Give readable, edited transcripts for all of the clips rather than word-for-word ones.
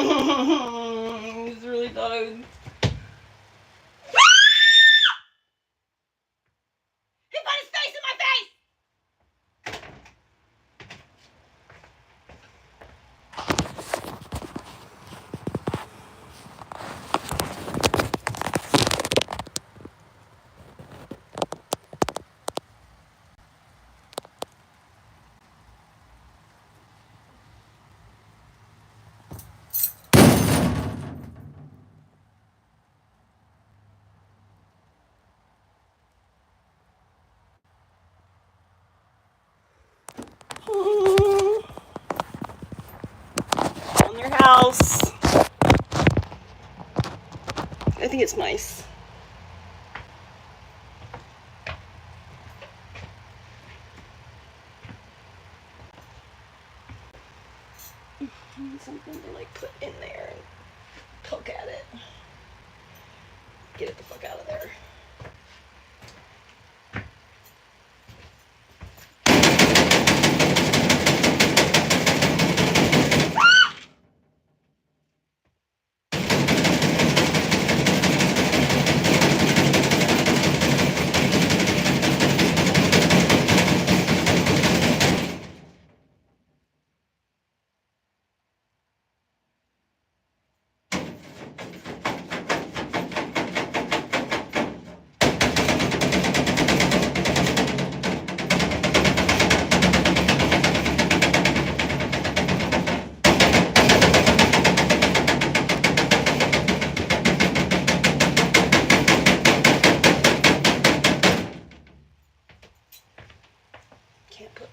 He's really thought He put his face in my face! On their house. I think it's nice. Something to like put in there and poke at it. Get it the fuck out of there. Can't put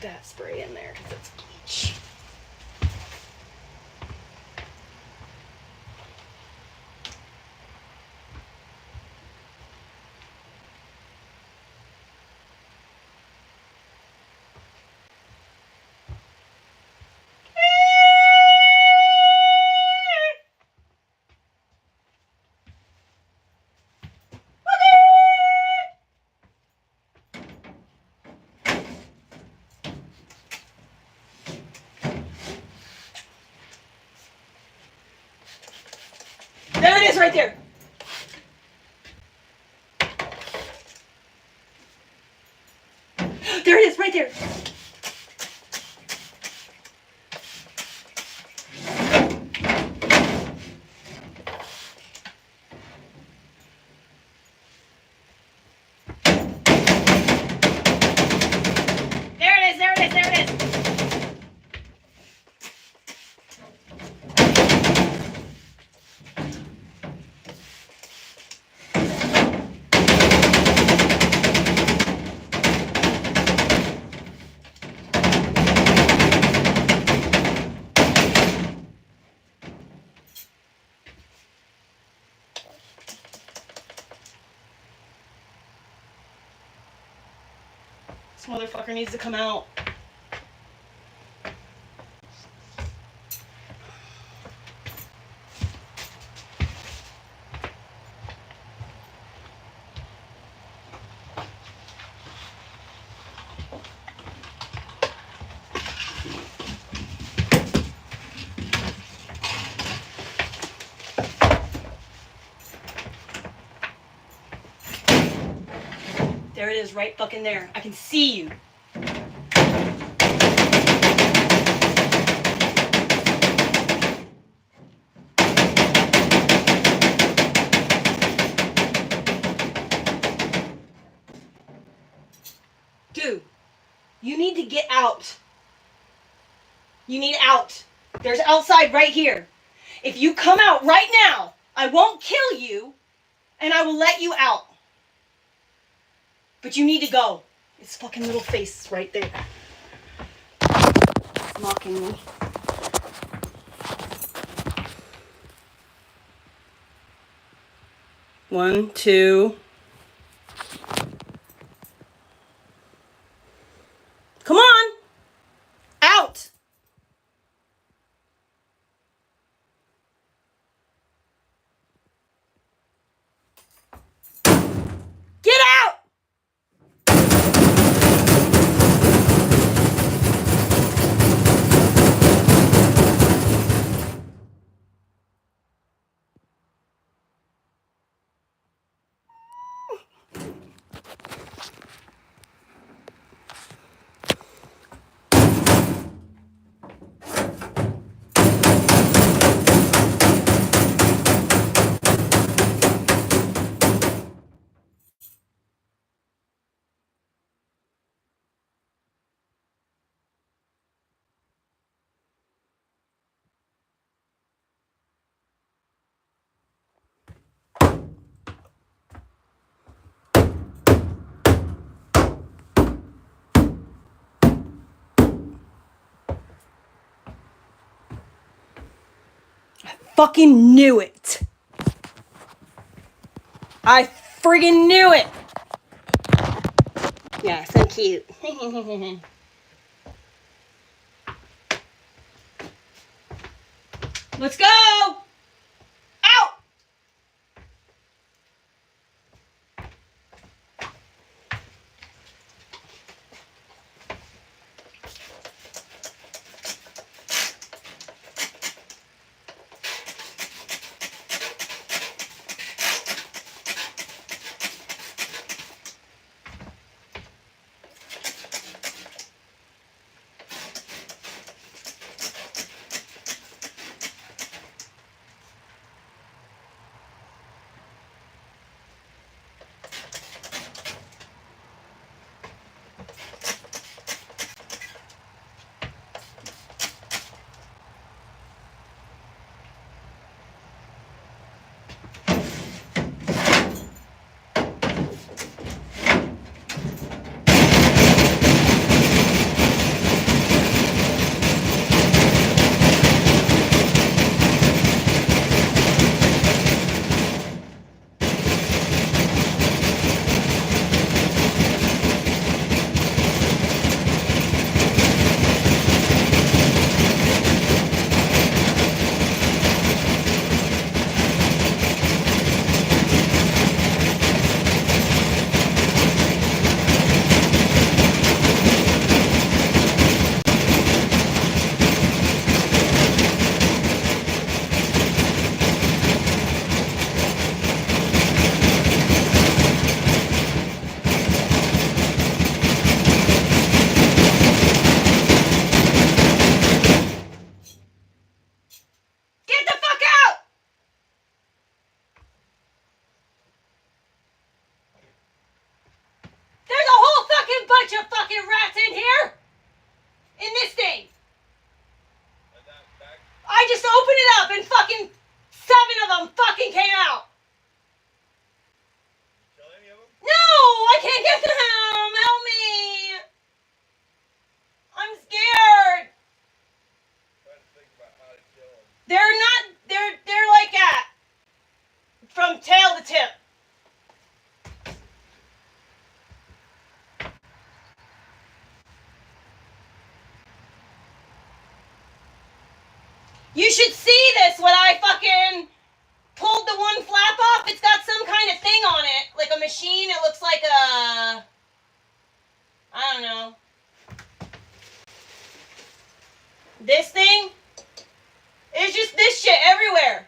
that spray in there because it's bleach. There it is right there. There it is right there. This motherfucker needs to come out. There it is, right fucking there. I can see you. Dude, you need to get out. You need out. There's outside right here. If you come out right now, I won't kill you, and I will let you out. But you need to go. It's fucking little face right there. It's mocking me. One, two. Come on. Out. Get out. fucking knew it. I friggin' knew it. Yeah, so cute. Let's go! Out! You should see this when I fucking pulled the one flap off. It's got some kind of thing on it. Like a machine. It looks like a... I don't know. This thing? It's just this shit everywhere.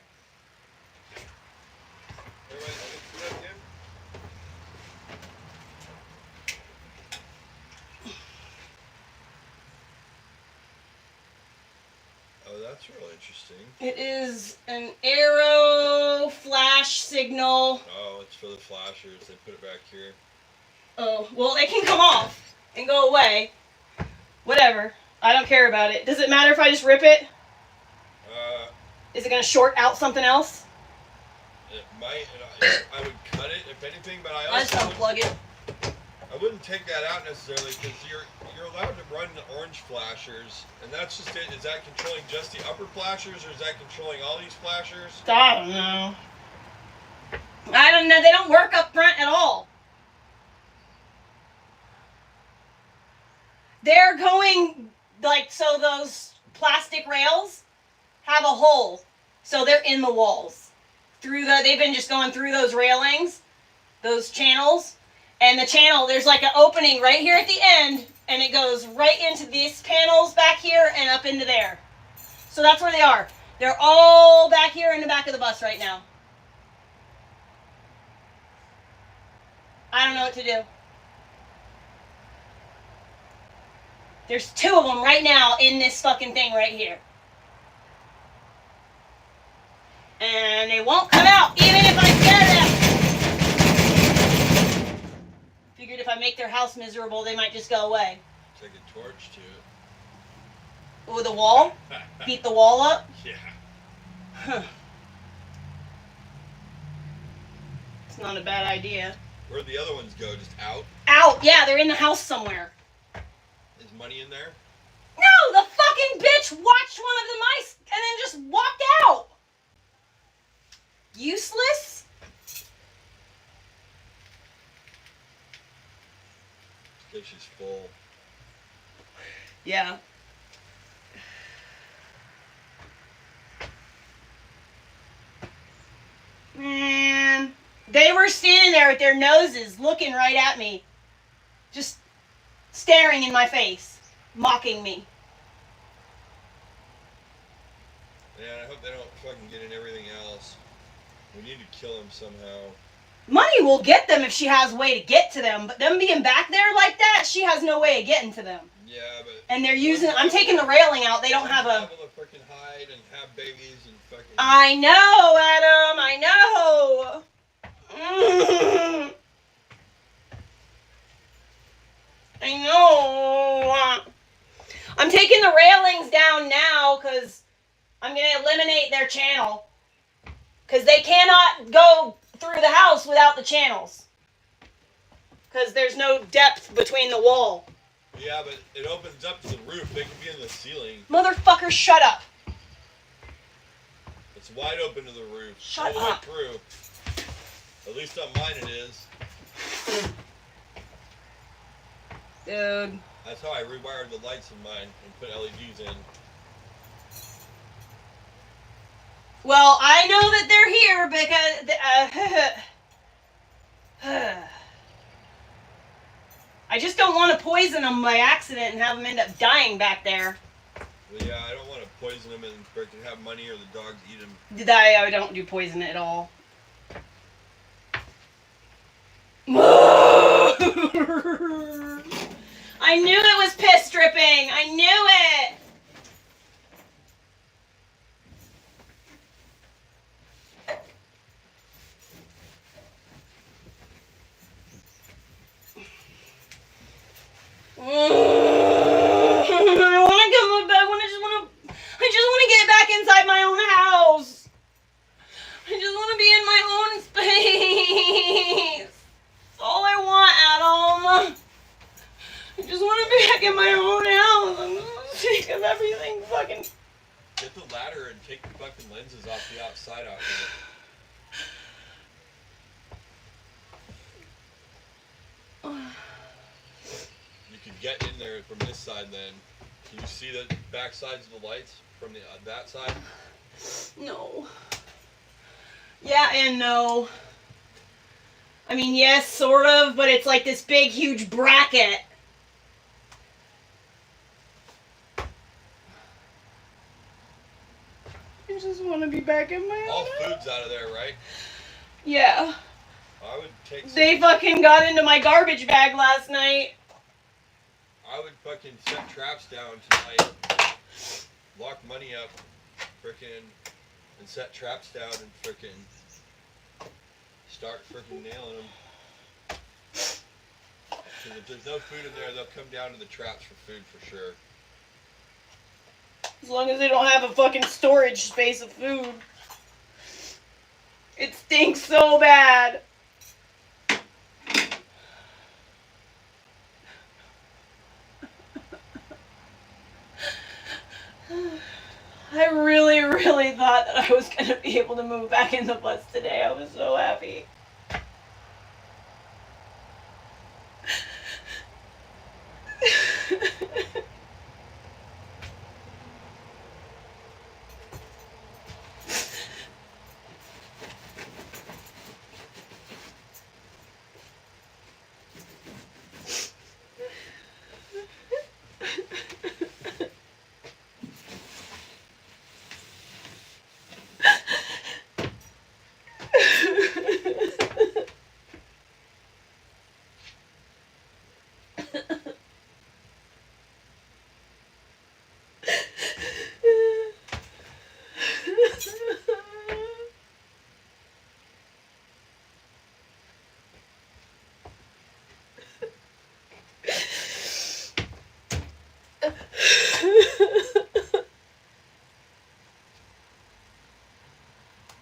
Oh, that's real interesting. It is an arrow flash signal. Oh, it's for the flashers. They put it back here. Oh, well, it can come off and go away. Whatever. I don't care about it. Does it matter if I just rip it? Is it going to short out something else? It might. I would cut it, if anything, but I just unplug it. I wouldn't take that out necessarily because you're allowed to run the orange flashers, and that's just it. Is that controlling just the upper flashers, or is that controlling all these flashers? I don't know. I don't know. They don't work up front at all. They're going, like, so those plastic rails have a hole. So they're in the walls. They've been just going through those railings, those channels. And the channel, there's like an opening right here at the end, and it goes right into these panels back here and up into there. So that's where they are. They're all back here in the back of the bus right now. I don't know what to do. There's 2 of them right now in this fucking thing right here. And they won't come out, even if I scare them. Figured if I make their house miserable, they might just go away. Take a torch to it. With a wall? Beat the wall up? Yeah. Huh. It's not a bad idea. Where'd the other ones go? Just out? Out! Yeah, they're in the house somewhere. Is money in there? No! The fucking bitch watched one of the mice and then just walked out! Useless? Because she's full. Yeah. Man, they were standing there with their noses looking right at me. Just staring in my face, mocking me. Man, I hope they don't fucking get in everything else. We need to kill him somehow. Money will get them if she has a way to get to them, but them being back there like that, she has no way of getting to them. Yeah, but... And they're using... I'm taking the railing out. They don't have a... able to fucking hide and have babies and fucking... I know, Adam. I know. I know. I'm taking the railings down now because I'm going to eliminate their channel. Because they cannot go through the house without the channels. Because there's no depth between the wall. Yeah, but it opens up to the roof. They can be in the ceiling. Motherfucker, shut up. It's wide open to the roof. Shut all the way up. through. At least on mine it is. Dude. That's how I rewired the lights in mine and put LEDs in. Well, I know that they're here because... I just don't want to poison them by accident and have them end up dying back there. Well, yeah, I don't want to poison them and freaking have money or the dogs eat them. I don't do poison at all. I knew it was piss dripping. I knew it. I want to get my bed when I just want to get back inside my own house. I just want to be in my own space. That's all I want, Adam. I just want to be back in my own house. I'm sick of everything fucking... Get the ladder and take the fucking lenses off the outside out here. You could get in there from this side then. Can you see the back sides of the lights from the that side? No. Yeah and no. I mean, yes, sort of, but it's like this big, huge bracket. I just want to be back in my All own food's out of there, right? Yeah. I would take some, They fucking got into my garbage bag last night. I would fucking set traps down tonight. Lock money up, frickin', and set traps down and frickin' start frickin' nailing them. Because if there's no food in there, they'll come down to the traps for food for sure. As long as they don't have a fucking storage space of food. It stinks so bad. I really, really thought that I was going to be able to move back in the bus today. I was so happy.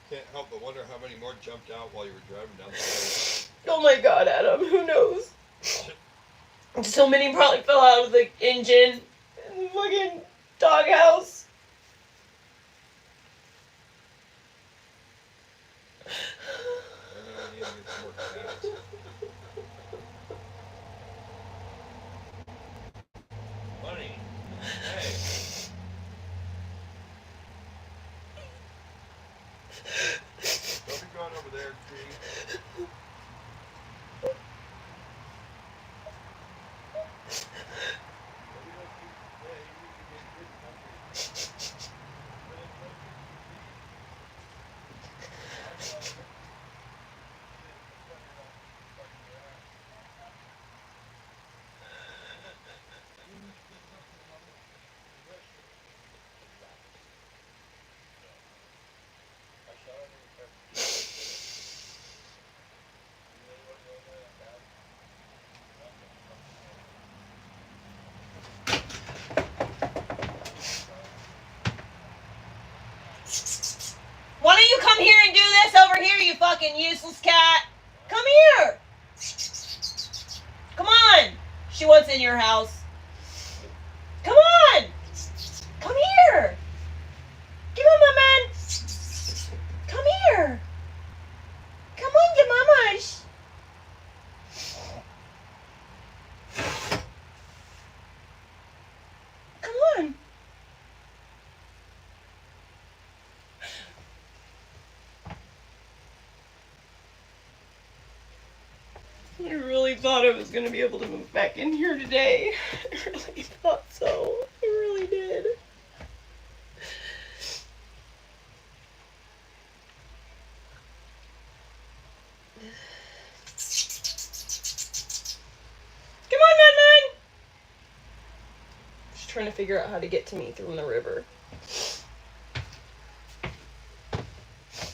Can't help but wonder how many more jumped out while you were driving down the road. Oh my god, Adam, who knows? So many probably fell out of the engine in the fucking doghouse. over here, you fucking useless cat. Come here. Come on. She wants in your house. Come on. Come here. Come on, my man. Come here. Come on, your mamas. Come on. I really thought I was going to be able to move back in here today. I really thought so. I really did. Come on, man. Just trying to figure out how to get to me from the river.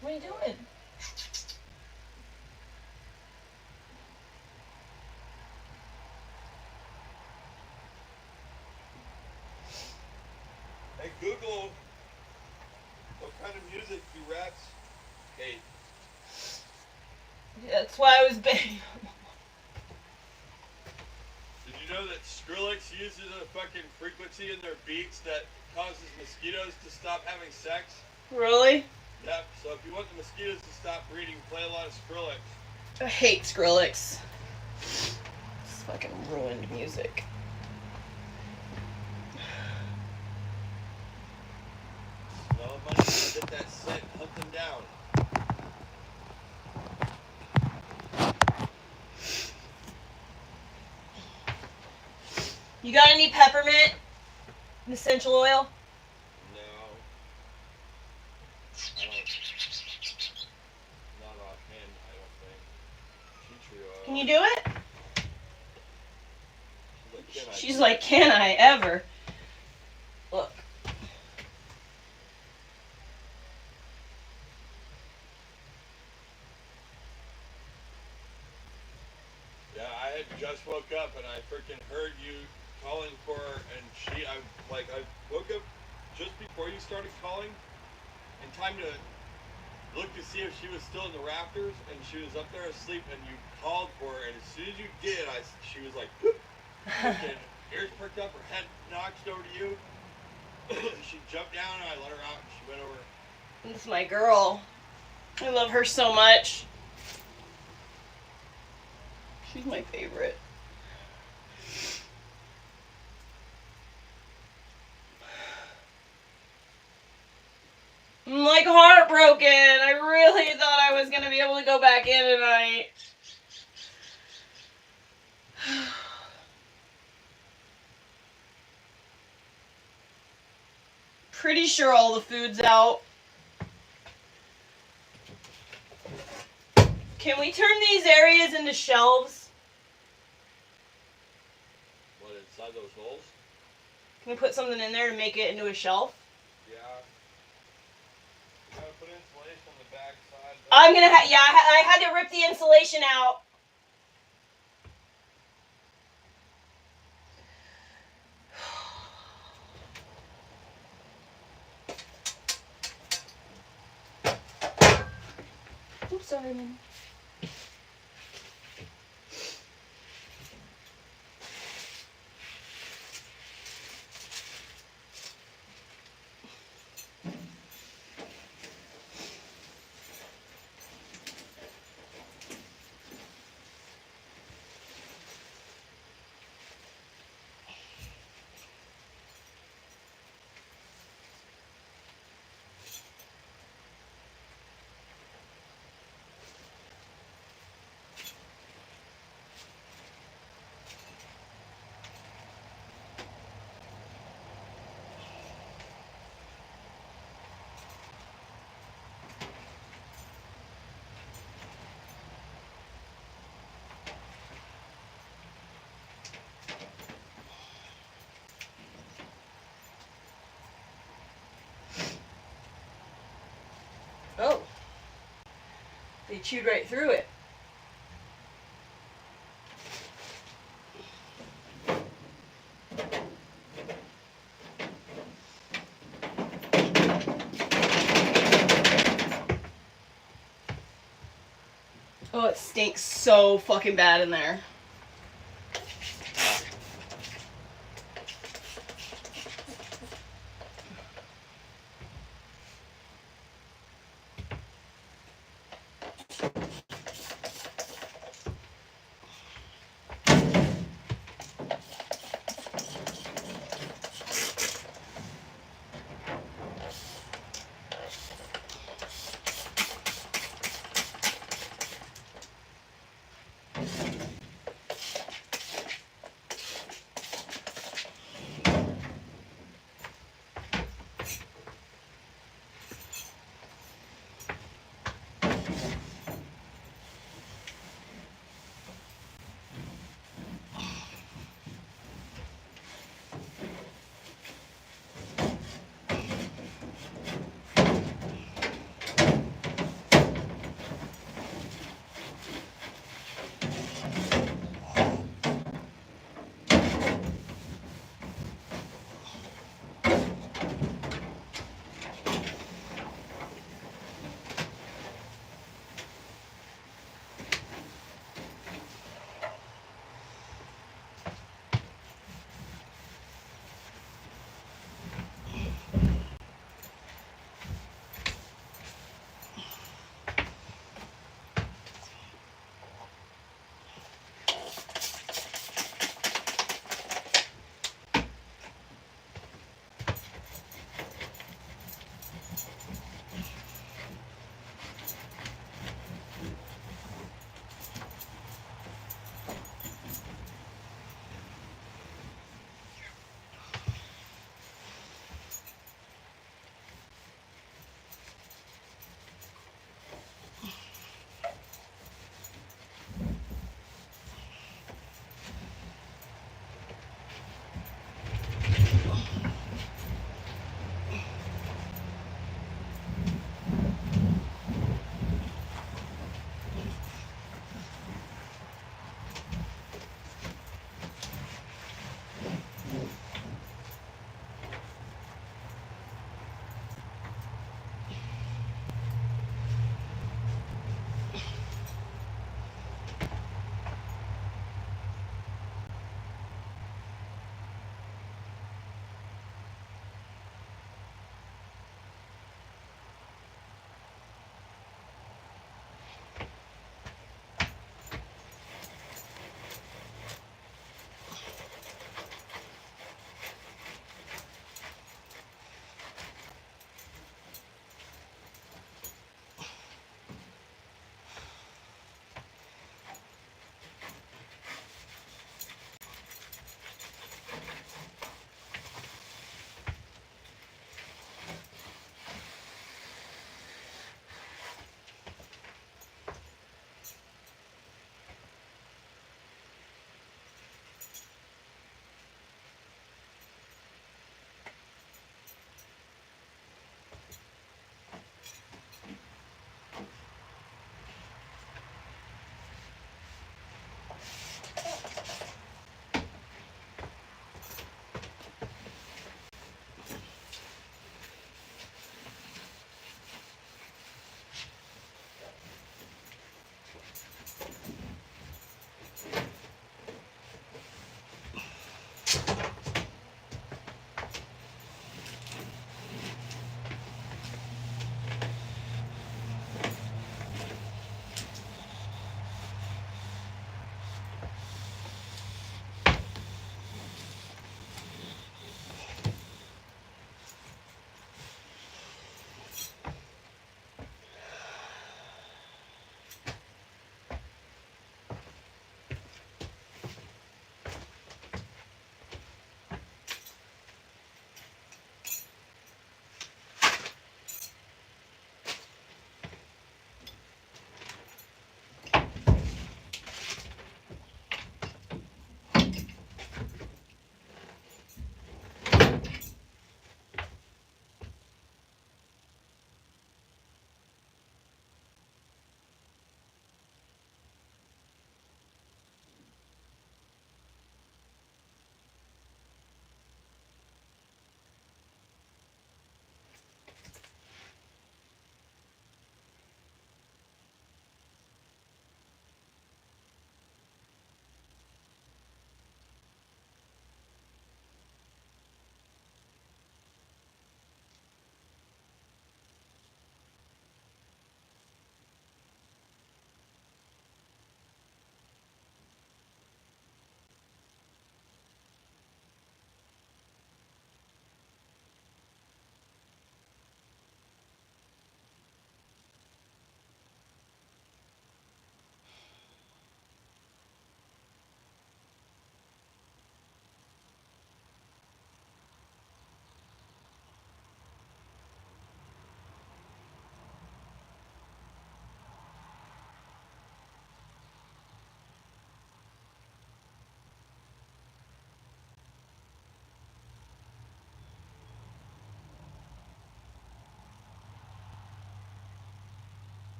What are you doing? Hey Google, what kind of music do rats hate? Yeah, that's why I was banging. Did you know that Skrillex uses a fucking frequency in their beats that causes mosquitoes to stop having sex? Really? Yep, so if you want the mosquitoes to stop breeding, play a lot of Skrillex. I hate Skrillex. It's fucking ruined music. No money to get that scent, hunt them down. You got any peppermint? An essential oil? No. I don't. Not offhand, I don't think. Tea tree oil. Can you do it? She's She's like, can I ever? Look. Yeah, I had just woke up and I freaking heard you calling for her, and I woke up just before you started calling, in time to look to see if she was still in the rafters, and she was up there asleep, and you called for her, and as soon as you did, she was like, whoop, freaking ears perked up, her head notched over to you. She jumped down, and I let her out, and she went over. This is my girl. I love her so much. She's my favorite. I'm like heartbroken. I really thought I was going to be able to go back in tonight. Pretty sure all the food's out. Can we turn these areas into shelves? What, inside those holes? Can we put something in there to make it into a shelf? Yeah. You gotta put insulation on the back side. I'm gonna I had to rip the insulation out. Oops, sorry, man. Oh. They chewed right through it. stinks so fucking bad in there.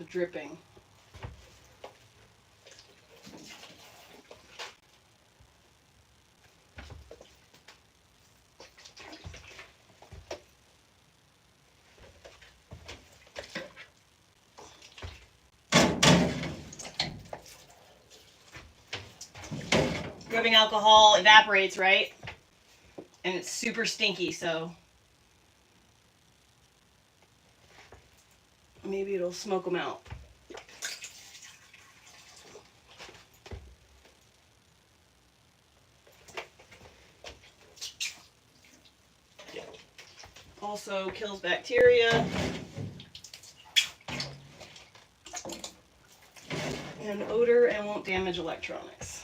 dripping. Rubbing alcohol evaporates, right? And it's super stinky, so maybe it'll smoke them out. Also kills bacteria and odor and won't damage electronics.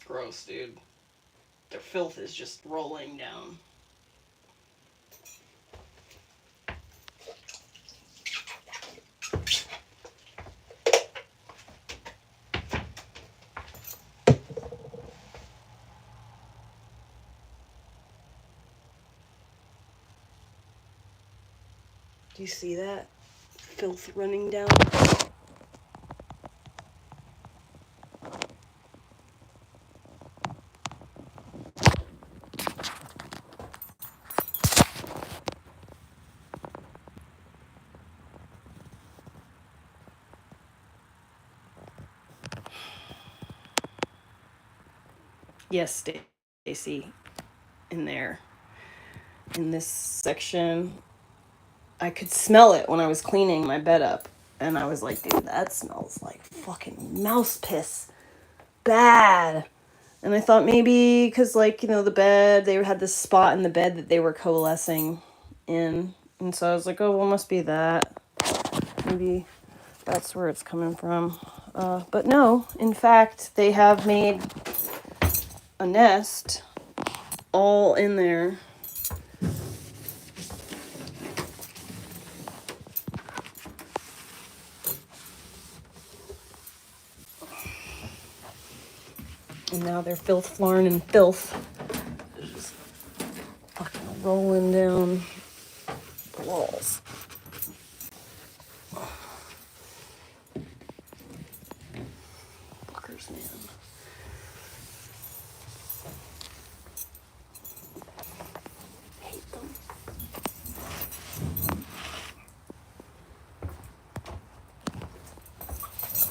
Gross, dude. Their filth is just rolling down. Do you see that? Filth running down. Yes, Stacy, in there. In this section, I could smell it when I was cleaning my bed up. And I was like, dude, that smells like fucking mouse piss. Bad. And I thought maybe because, like, you know, the bed, they had this spot in the bed that they were coalescing in. And so I was like, oh, well, must be that. Maybe that's where it's coming from. But no, in fact, they have made a nest all in there. And now they're filth, flarn, and filth. They're just fucking rolling down the walls. Fuckers, man. Hate them.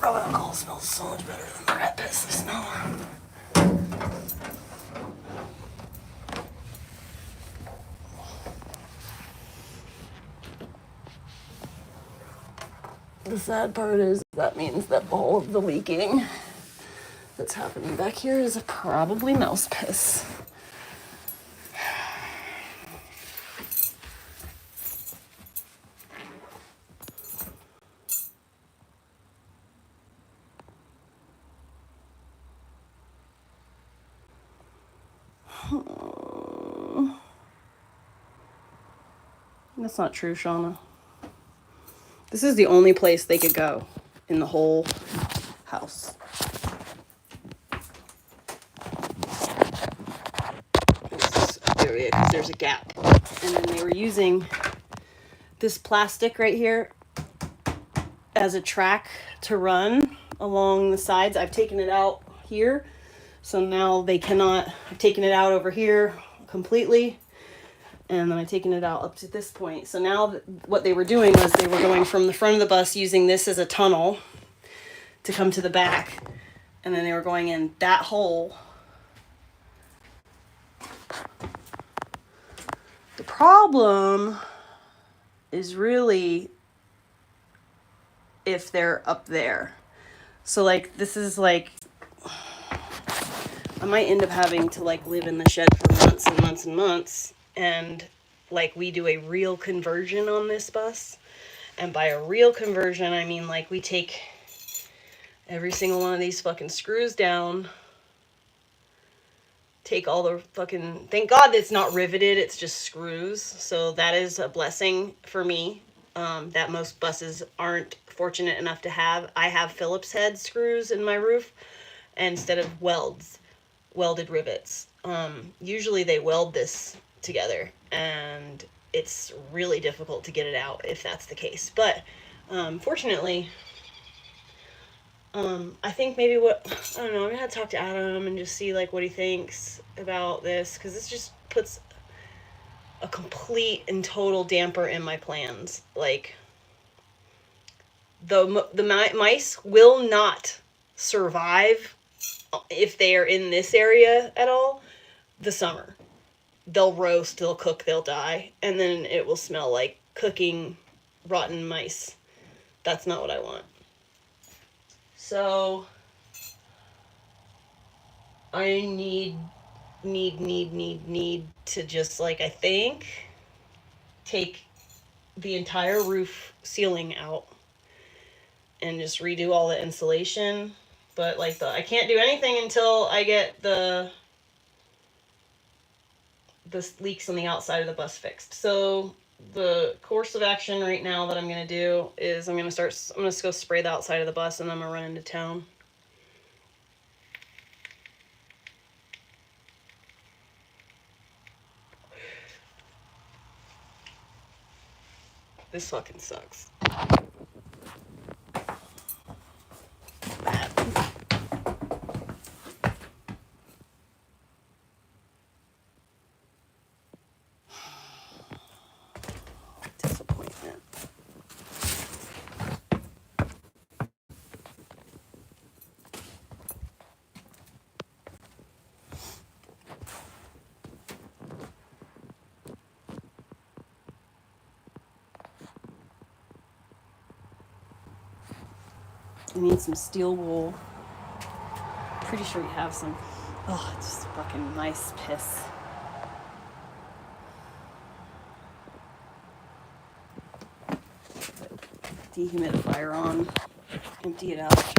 Oh, alcohol smells so much better than the rat piss I smell. The sad part is that means that all of the leaking that's happening back here is probably mouse piss. That's not true, Shauna. This is the only place they could go in the whole house. This area, because there's a gap. And then they were using this plastic right here as a track to run along the sides. I've taken it out here. So now they cannot, I've taken it out over here completely. And then I've taken it out up to this point. So now what they were doing was they were going from the front of the bus using this as a tunnel to come to the back. And then they were going in that hole. The problem is really if they're up there. So like, this is like, I might end up having to like live in the shed for months and months and months. And like we do a real conversion on this bus. And by a real conversion, I mean like we take every single one of these fucking screws down. Take all the fucking, thank God it's not riveted, it's just screws. So that is a blessing for me. that most buses aren't fortunate enough to have. I have Phillips head screws in my roof instead of welded rivets. Usually they weld this together, and it's really difficult to get it out if that's the case. But fortunately, I think maybe I don't know, I'm gonna have to talk to Adam and just see like what he thinks about this, because this just puts a complete and total damper in my plans. Like, the mice will not survive if they are in this area at all the summer. They'll roast, they'll cook, they'll die, and then it will smell like cooking rotten mice. That's not what I want. So I need to just, like, I think, take the entire roof ceiling out and just redo all the insulation. But like, I can't do anything until I get the leaks on the outside of the bus fixed. So the course of action right now that I'm gonna do is I'm gonna go spray the outside of the bus, and then I'm gonna run into town. This fucking sucks. Disappointment. I need some steel wool. Pretty sure you have some. Oh, it's just fucking nice piss. Dehumidifier on. Empty it out.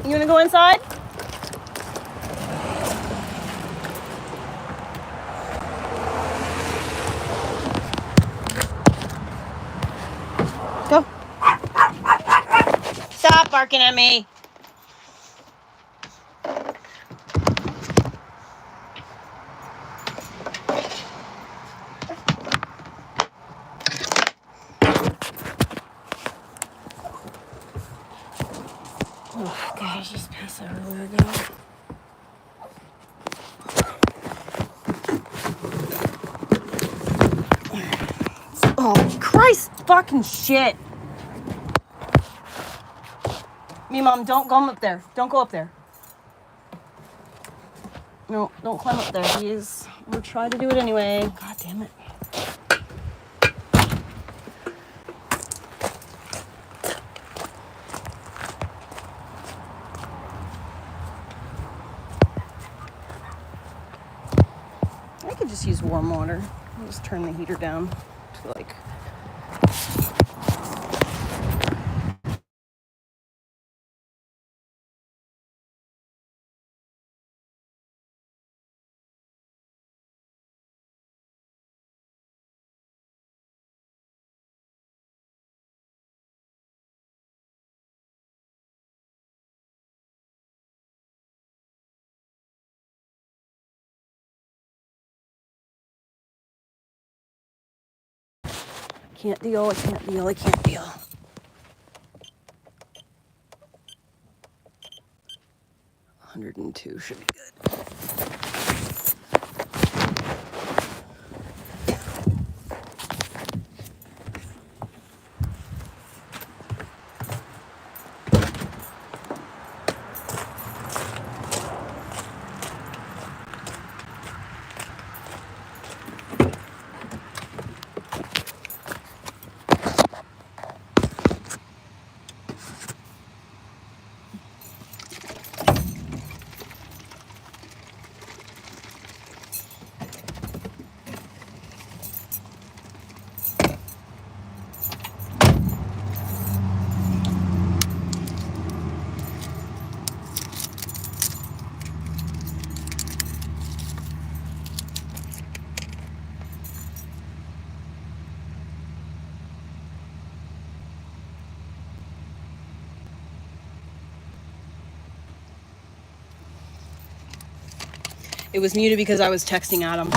You wanna go inside? Go. Stop barking at me. Oh, gosh, just piss everywhere again. Oh, Christ fucking shit. Me, Mom, don't go up there. Don't go up there. No, don't climb up there. We'll try to do it anyway. God damn it. I could just use warm water. I'll just turn the heater down to like. Can't deal, I can't deal, I can't deal. $102 should be good. It was muted because I was texting Adam.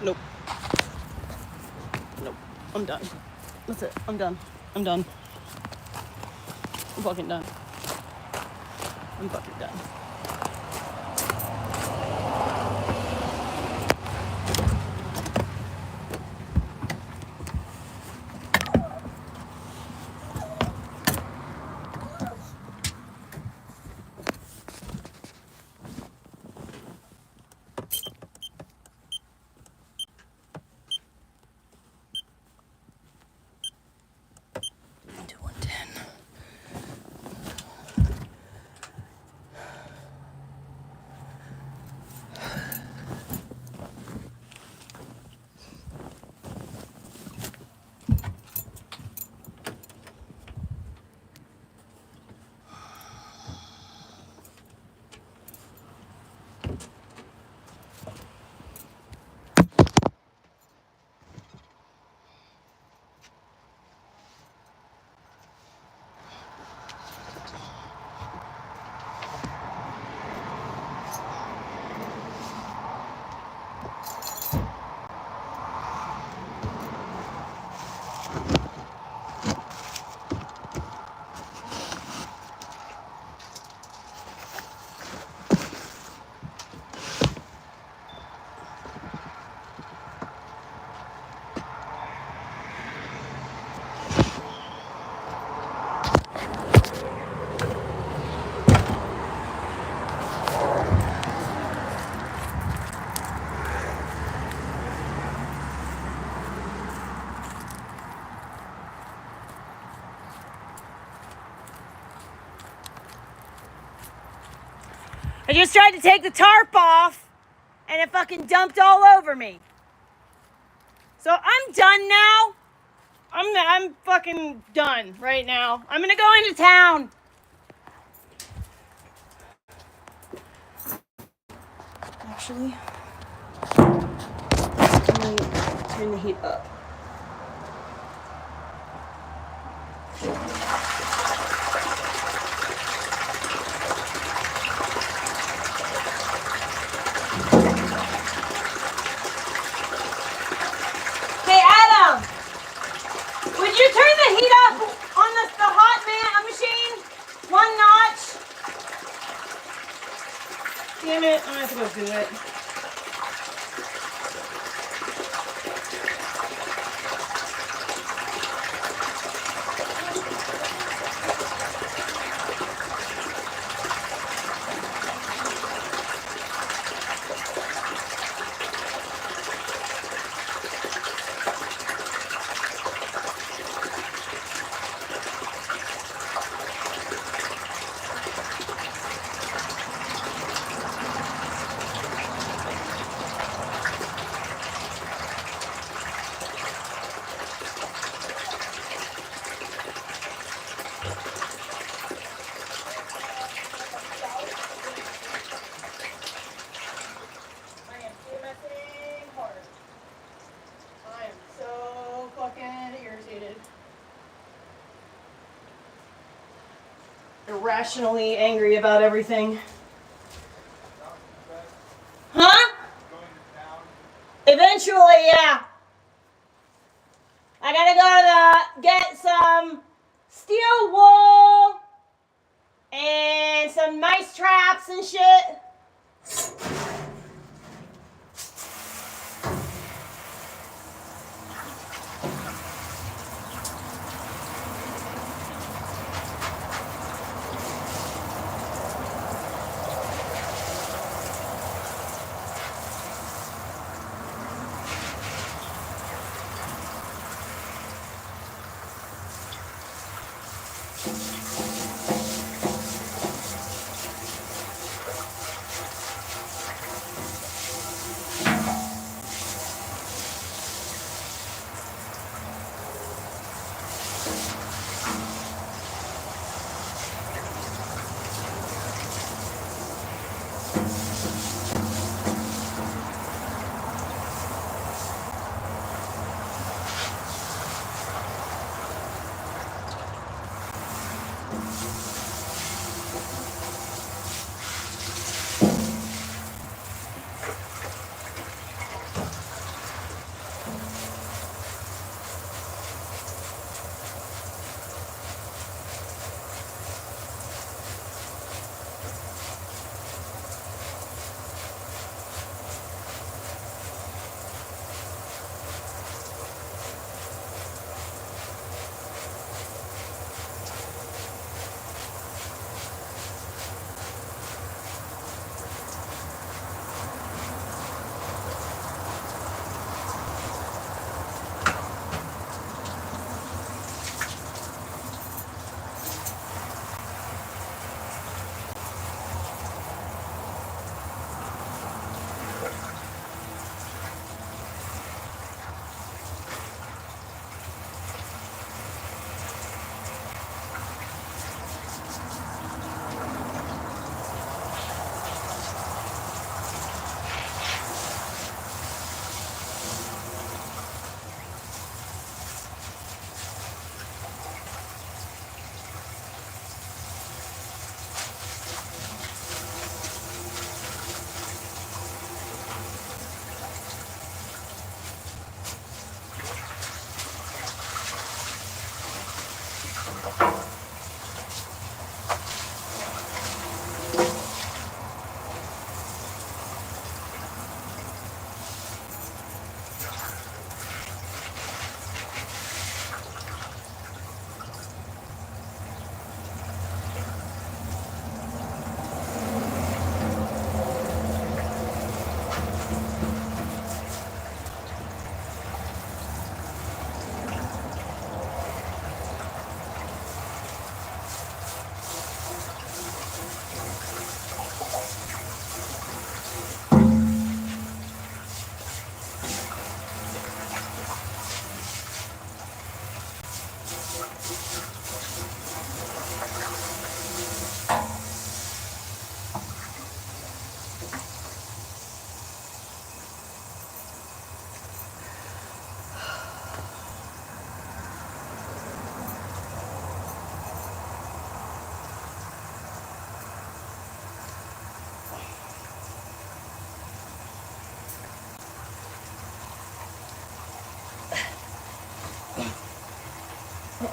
Nope. Nope. I'm done. That's it. I'm done. I'm done. I'm fucking done. I'm fucking done. To 110. I just tried to take the tarp off, and it fucking dumped all over me. So I'm done now. I'm fucking done right now. I'm gonna go into town. Actually, let me turn the heat up. Hey, Adam, would you turn the heat up on the hot machine? 1 notch? Damn it, I'm gonna have to go do it. Irrationally angry about everything. Huh? Eventually, yeah. I gotta go to get some steel wool and some mice traps and shit.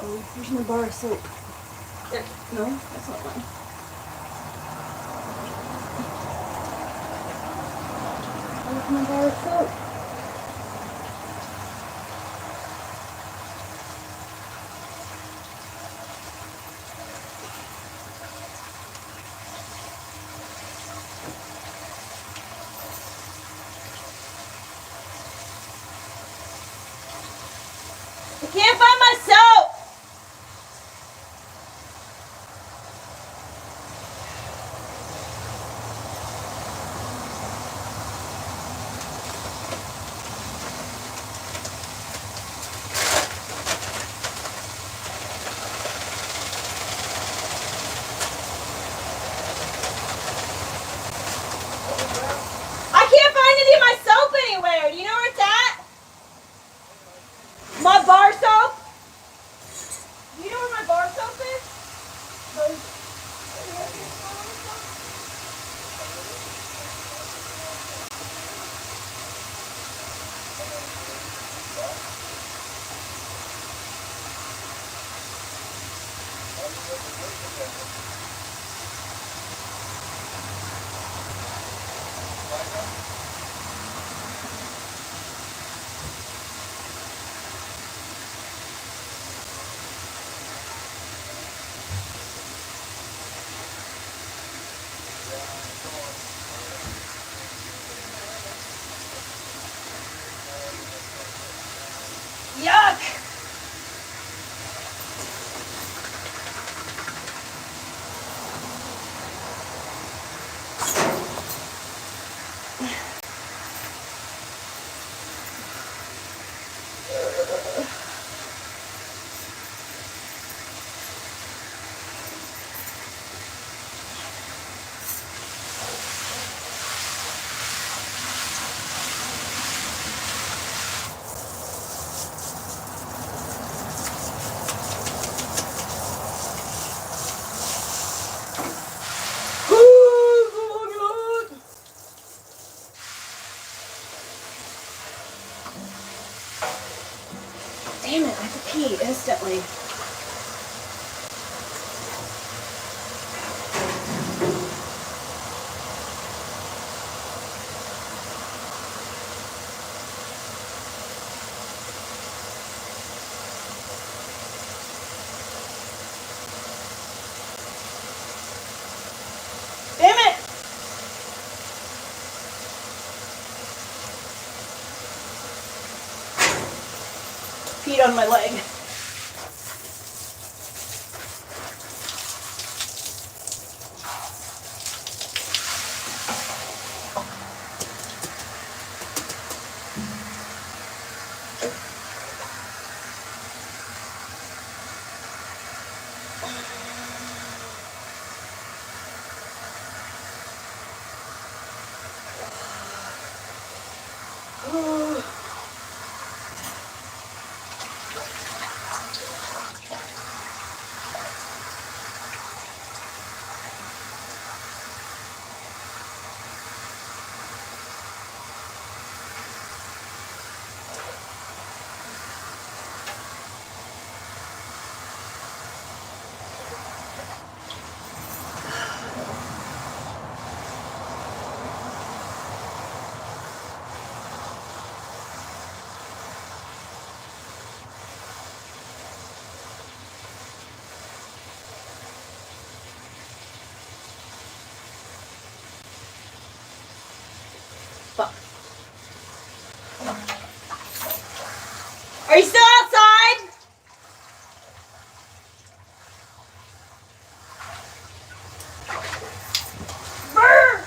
Where's my bar of soap? There. No, that's not mine. Where's my bar of soap? I can't find my soap! I can't find any of my soap anywhere. Do you know where it's at? My bar soap? Do you know where my bar soap is? Yuck! Damn it, I have to pee instantly. Damn it! Peed on my leg. Fuck. Are you still outside? Brr!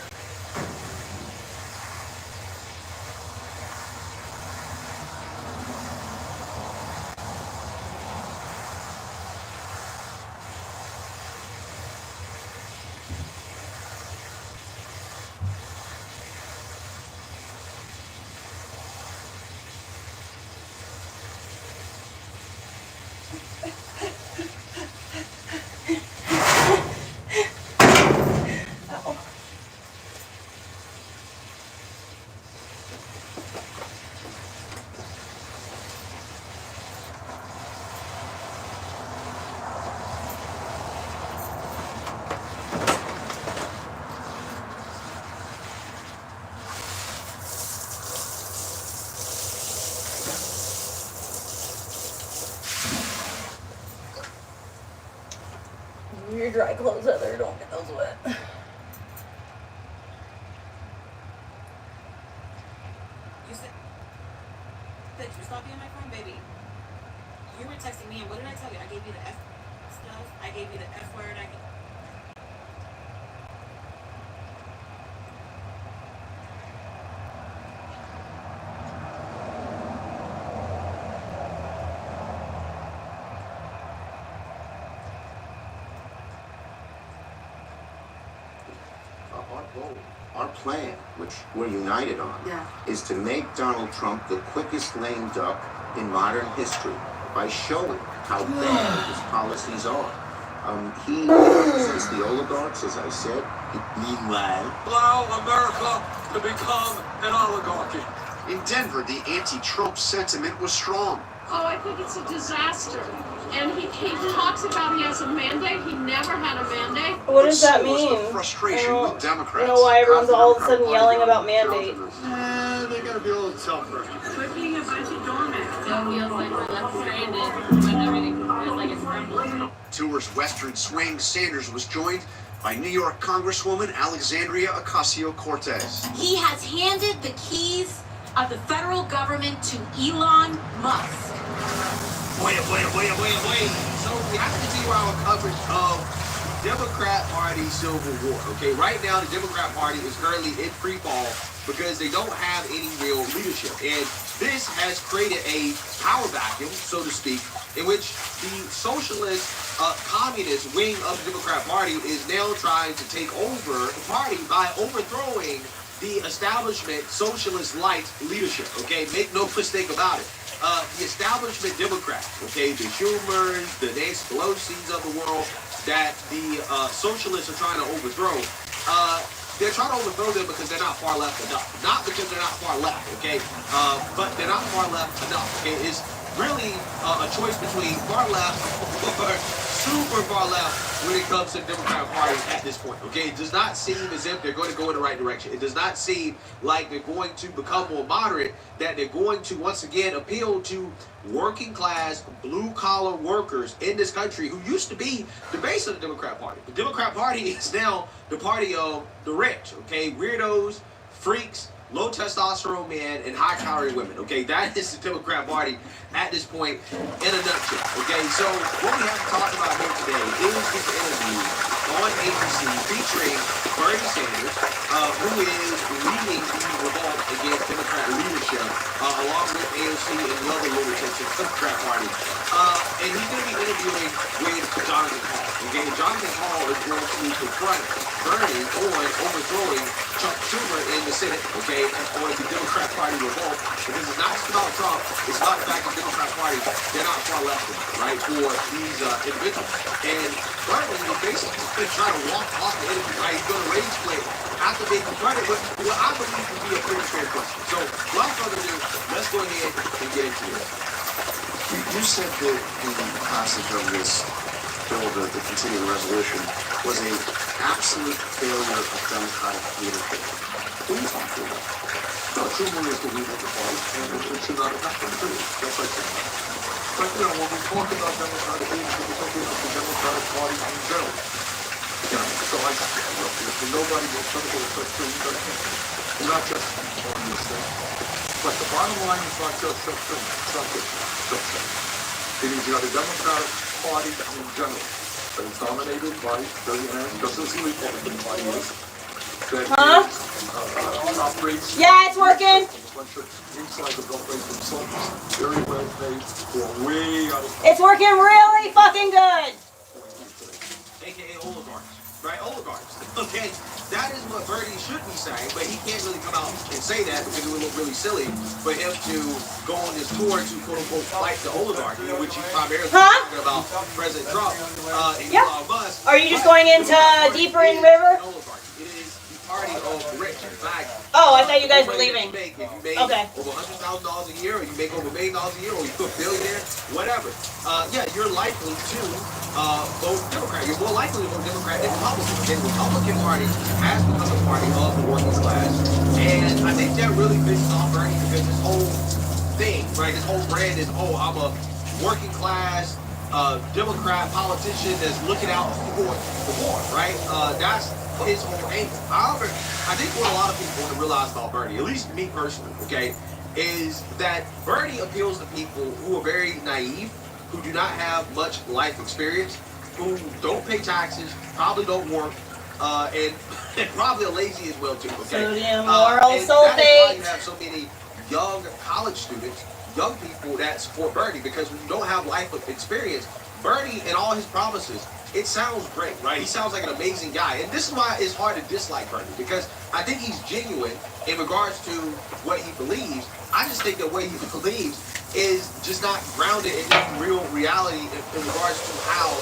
dry clothes, Heather. Don't get those wet. You said that you stopped being my friend, baby. You were texting me, and what did I tell you? I gave you the F stuff. I gave you the F word. Our plan, which we're united on, is to make Donald Trump the quickest lame duck in modern history by showing how bad his policies are. He represents the oligarchs, as I said. Meanwhile, allow America to become an oligarchy. In Denver, the anti-Trump sentiment was strong. Oh, I think it's a disaster. And he talks about he has a mandate. He never had a mandate. What does that mean? Frustration with Democrats. I don't know why everyone's all of a sudden yelling about mandate. They gotta be a little tougher. But being a bunch of doormats. It feels like we're left stranded when everything feels like it's crumbling. Tour's Western swing, Sanders was joined by New York Congresswoman Alexandria Ocasio-Cortez. He has handed the keys of the federal government to Elon Musk. Wait. So we have to continue our coverage of Democrat Party civil war. Okay, right now the Democrat Party is currently in free fall because they don't have any real leadership. And this has created a power vacuum, so to speak, in which the socialist, communist wing of the Democrat Party is now trying to take over the party by overthrowing the establishment socialist-light leadership. Okay, make no mistake about it. The establishment Democrats, okay, the Schumers, the Nancy Pelosi's of the world, that the socialists are trying to overthrow, they're trying to overthrow them because they're not far left enough. Not because they're not far left, okay, but they're not far left enough, okay? It's really a choice between far left or super far left when it comes to the Democrat Party at this point, okay? It does not seem as if they're going to go in the right direction. It does not seem like they're going to become more moderate, that they're going to once again appeal to working class, blue collar workers in this country who used to be the base of the Democrat Party. The Democrat Party is now the party of the rich, okay? Weirdos, freaks, low testosterone men, and high calorie women, okay? That is the Democrat Party at this point in a nutshell, okay? So what we have to talk about here today is this interview on ABC featuring Bernie Sanders, who is leading the revolt against Democrat leadership, along with AOC and the other lunatics in the Democrat Party. And he's going to be interviewing with Jonathan Hall, okay? Jonathan Hall is going to confront Bernie on overthrowing Chuck Schumer in the Senate, okay, on the Democrat Party revolt, because it's not just about Trump, it's about the fact that the Democrat Party, they're not far left, right, for these individuals. And Bernie is basically trying to walk off the interview, right? He's going to rage play after they confronted what I believe to be a pretty fair question. So, without further ado, let's go ahead and get into it. You said that the passage of this bill, the continuing resolution, was an absolute failure of democratic leadership. What are you talking about? No, Schumer is the leader of the party, and it should not have happened, period. That's like that. But, you know, when we talk about democratic leadership, we're talking about the Democratic Party in general. You know, so nobody will try to go to it's not just on this thing. But the bottom line is not just Chuck Schumer. It's not just Chuck Schumer. It means you have the Democratic Party in general that is dominated by billionaires, just as the Republican Party is. That operates. Yeah, it's working. A bunch of inside the government consultants, very well paid, who are way out of. It's working really fucking good. AKA oligarchs, right? Oligarchs. Okay, that is what Bernie should be saying, but he can't really come out and say that because it would look really silly for him to go on this tour to quote unquote fight the oligarchy, which he's primarily talking about President Trump and Elon Musk. Are you just going into deeper in river? It is the party of the rich. In fact, Oh, I thought you guys were leaving. If you make Okay. over $100,000 a year, or you make over $1 million a year, or you're a billionaire, whatever, yeah, you're likely to vote Democrat. You're more likely to vote Democrat than Republican. And the Republican Party has become a party of the working class. And I think that really pisses off Bernie because this whole thing, right, this whole brand is, oh, I'm a working class, Democrat politician that's looking out for the war, right? That's his whole angle. However, I think what a lot of people want to realize about Bernie, at least me personally, okay, is that Bernie appeals to people who are very naive, who do not have much life experience, who don't pay taxes, probably don't work, and probably are lazy as well too. Okay, sodium, lauryl and that is why sulfate. you have so many young college students, young people that support Bernie, because when you don't have life experience, Bernie and all his promises, it sounds great, right? He sounds like an amazing guy. And this is why it's hard to dislike Bernie, because I think he's genuine in regards to what he believes. I just think that what he believes is just not grounded in real reality in regards to how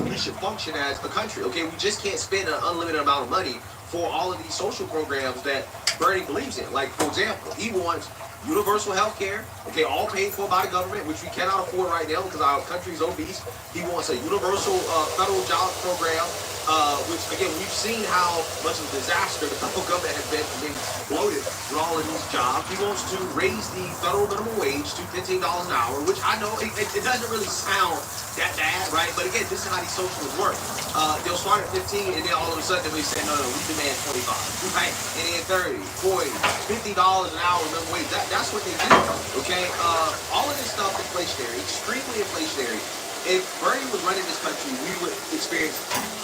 we should function as a country. Okay, we just can't spend an unlimited amount of money for all of these social programs that Bernie believes in. Like, for example, he wants universal health care, okay, all paid for by the government, which we cannot afford right now because our country is obese. He wants a universal federal job program, which, again, we've seen how much of a disaster the federal government has been bloated with all of these jobs. He wants to raise the federal minimum wage to $15 an hour, which I know it doesn't really sound that bad, right? But again, this is how these socialists work. They'll start at 15 and then all of a sudden we say, no, we demand 25, right? And then 30, 40, $50 an hour minimum wage. That's what they do, okay? All of this stuff inflationary, extremely inflationary. If Bernie was running this country, we would experience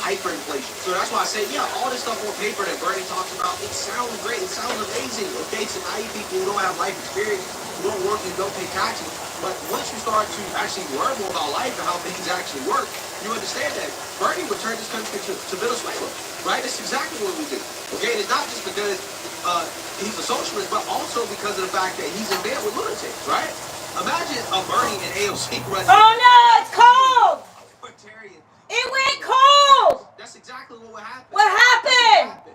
hyperinflation. So that's why I say, yeah, all this stuff on paper that Bernie talks about, it sounds great, it sounds amazing, okay? To naive people who don't have life experience, who don't work and don't pay taxes. But once you start to actually learn more about life and how things actually work, you understand that Bernie would turn this country to Venezuela, right? That's exactly what we do, okay? And it's not just because he's a socialist, but also because of the fact that he's in bed with lunatics, right? Imagine a Bernie and AOC running. Oh no, it's cold! Libertarian. It went cold! That's exactly what would happen. What happened?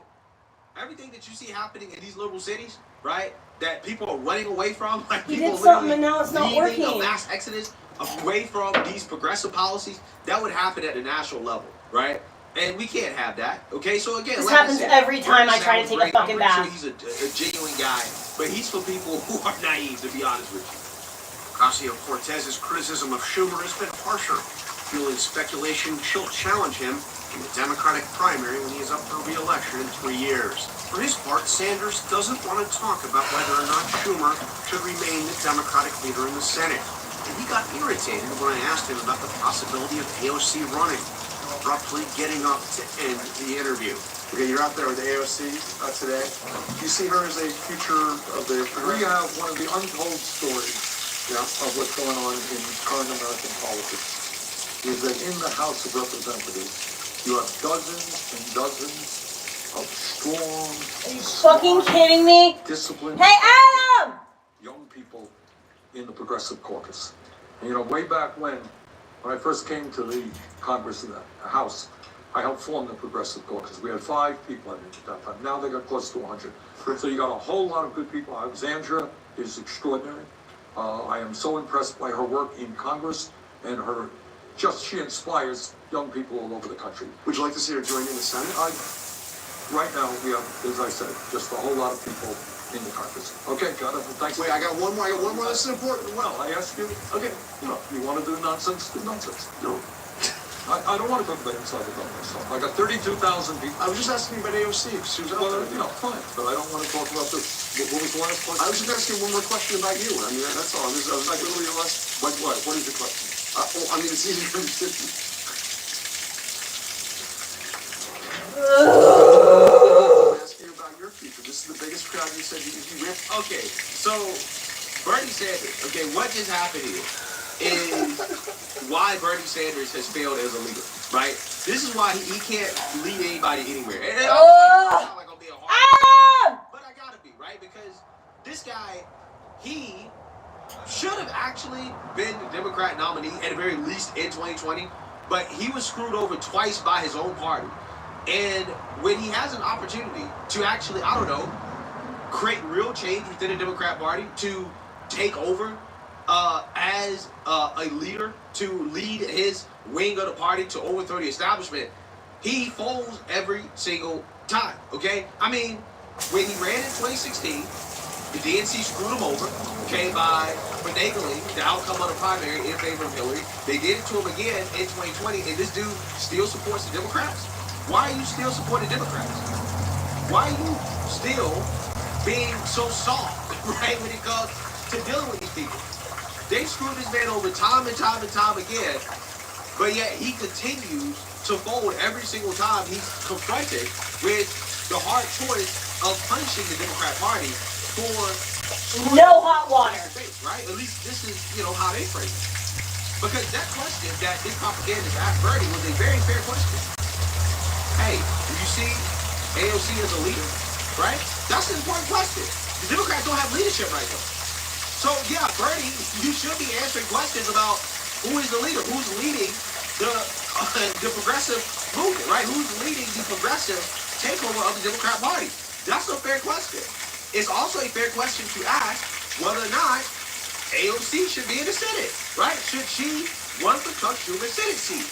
Everything that you see happening in these little cities, right? That people are running away from, like We people did something and now it's not leaving working. a mass exodus away from these progressive policies, that would happen at the national level, right? And we can't have that, okay? So again, This like happens I said, every time I Bernie try to sounds take a great. fucking I'm bath. pretty sure he's a genuine guy, but he's for people who are naive, to be honest with you. Ocasio-Cortez's criticism of Schumer has been harsher, fueling speculation she'll challenge him in the Democratic primary when he is up for re-election in 3 years. For his part, Sanders doesn't want to talk about whether or not Schumer should remain the Democratic leader in the Senate. And he got irritated when I asked him about the possibility of AOC running, abruptly getting up to end the interview. Okay, you're out there with AOC today. Do you see her as a future of the... We have one of the untold stories of what's going on in current American politics, is that in the House of Representatives, you have dozens and dozens of strong, Are you fucking kidding me? disciplined, Hey, Adam! young people in the Progressive Caucus. And you know, way back when I first came to the Congress, the House, I helped form the Progressive Caucus. We had 5 people, I think, at that time. Now they got close to 100. So you got a whole lot of good people. Alexandra is extraordinary. I am so impressed by her work in Congress and her, she inspires young people all over the country. Would you like to see her join in the Senate? Right now, we have, as I said, just a whole lot of people in the Congress. Okay, Jonathan, thanks. Wait, I got one more. This is important. Well, I asked you, okay, you want to do nonsense, do nonsense. No. I don't want to talk about inside the government stuff. I got 32,000 people. I was just asking about AOC. She was out there. Fine, but I don't want to talk about this. What was the last question? I was just asking one more question about you. I mean, that's all. I was like, literally your last. What is your question? I mean, it's easy to understand. Asking about your future. This is the biggest crowd you said you ripped. Okay, so Bernie Sanders, okay, what just happened here is why Bernie Sanders has failed as a leader, right? This is why he can't lead anybody anywhere. And I'm not like I'm being hard, but I gotta be, right? Because this guy, he should have actually been the Democrat nominee at the very least in 2020, but he was screwed over twice by his own party. And when he has an opportunity to actually, I don't know, create real change within the Democrat Party, to take over as a leader, to lead his wing of the party to overthrow the establishment, he folds every single time, okay? I mean, when he ran in 2016, DNC screwed him over, okay, by finagling the outcome of the primary in favor of Hillary. They did it to him again in 2020, and this dude still supports the Democrats. Why are you still supporting Democrats? Why are you still being so soft, right, when it comes to dealing with these people? They screwed this man over time and time and time again, but yet he continues to fold every single time he's confronted with the hard choice of punishing the Democrat Party for no hot water. Right? At least this is, how they phrase it. Because that question that this propagandist asked Bernie was a very fair question. Hey, do you see AOC as a leader? Right? That's an important question. The Democrats don't have leadership right now. So, yeah, Bernie, you should be answering questions about who is the leader, who's leading the progressive movement, right? Who's leading the progressive takeover of the Democrat Party? That's a fair question. It's also a fair question to ask whether or not AOC should be in the Senate, right? Should she run for Chuck Schumer's Senate seat?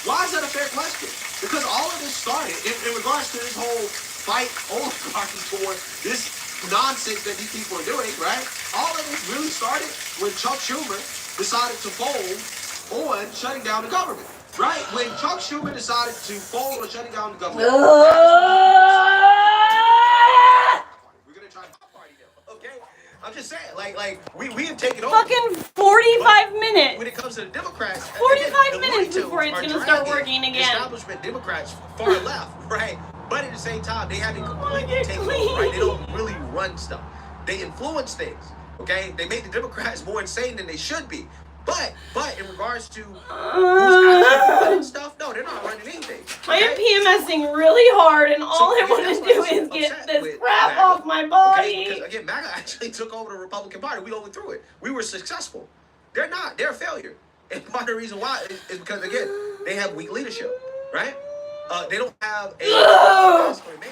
Why is that a fair question? Because all of this started in regards to this whole fight oligarchy for this nonsense that these people are doing, right? All of this really started when Chuck Schumer decided to fold on shutting down the government, right? When Chuck Schumer decided to fold on shutting down the government. We're gonna try my party now, okay? I'm just saying, like we have taken over. Fucking 45 minutes. When it comes to the Democrats, 45 minutes before it's gonna start working again. Establishment Democrats far left, right? But at the same time, they haven't completely taken over, right? They don't really run stuff. They influence things, okay? They make the Democrats more insane than they should be. But in regards to who's actually running stuff, no, they're not running anything. Okay? I am PMSing really hard, and all I want to do is get this crap off my body. Okay? Because again, MAGA actually took over the Republican Party. We overthrew it. We were successful. They're not. They're a failure. And part of the reason why is because, again, they have weak leadership, right? They don't have a masculine man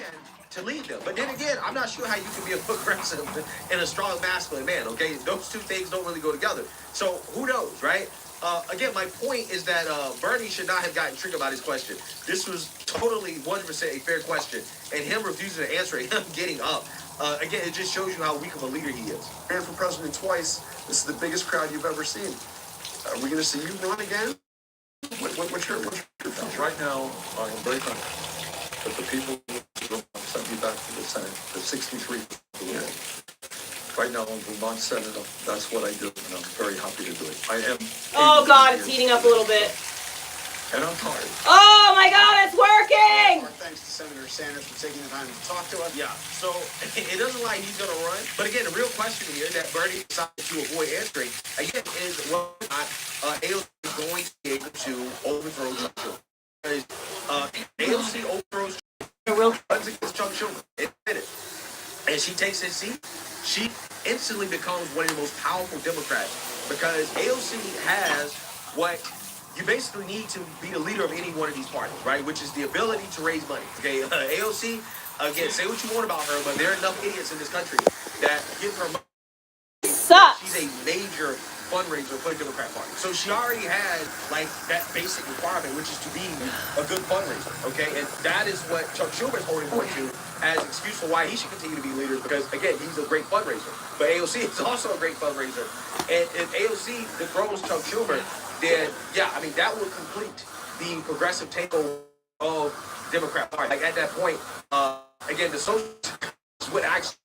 to lead them. But then again, I'm not sure how you can be a progressive and a strong masculine man, okay? Those two things don't really go together. So who knows, right? Again, my point is that Bernie should not have gotten triggered by this question. This was totally 100% a fair question. And him refusing to answer it, him getting up, again, it just shows you how weak of a leader he is. Ran for president twice. This is the biggest crowd you've ever seen. Are we going to see you run again? What's your thoughts? Right now, I am very confident that the people who sent me back to the Senate, the 63 people. Right now, in Vermont Senate, that's what I do, and I'm very happy to do it. I am. Oh God, it's heating up a little bit. And I'm tired. Oh my God, it's working! Thanks to Senator Sanders for taking the time to talk to us. Yeah, so it doesn't look like he's going to run. But again, the real question here that Bernie decided to avoid answering, again, is whether or not AOC is going to be able to overthrow Chuck Schumer. Because AOC overthrows runs against Chuck Schumer. Admit it. And she takes his seat, she instantly becomes one of the most powerful Democrats. Because AOC has what you basically need to be the leader of any one of these parties, right? Which is the ability to raise money. Okay, AOC, again, say what you want about her, but there are enough idiots in this country that give her money. Sucks. She's a major fundraiser for the Democrat Party. So she already has, like, that basic requirement, which is to be a good fundraiser, okay? And that is what Chuck Schumer is holding on to as an excuse for why he should continue to be leader, because, again, he's a great fundraiser. But AOC is also a great fundraiser. And if AOC dethrones Chuck Schumer, then, yeah, I mean, that would complete the progressive takeover of the Democrat Party. Like, at that point, again, the socialists would actually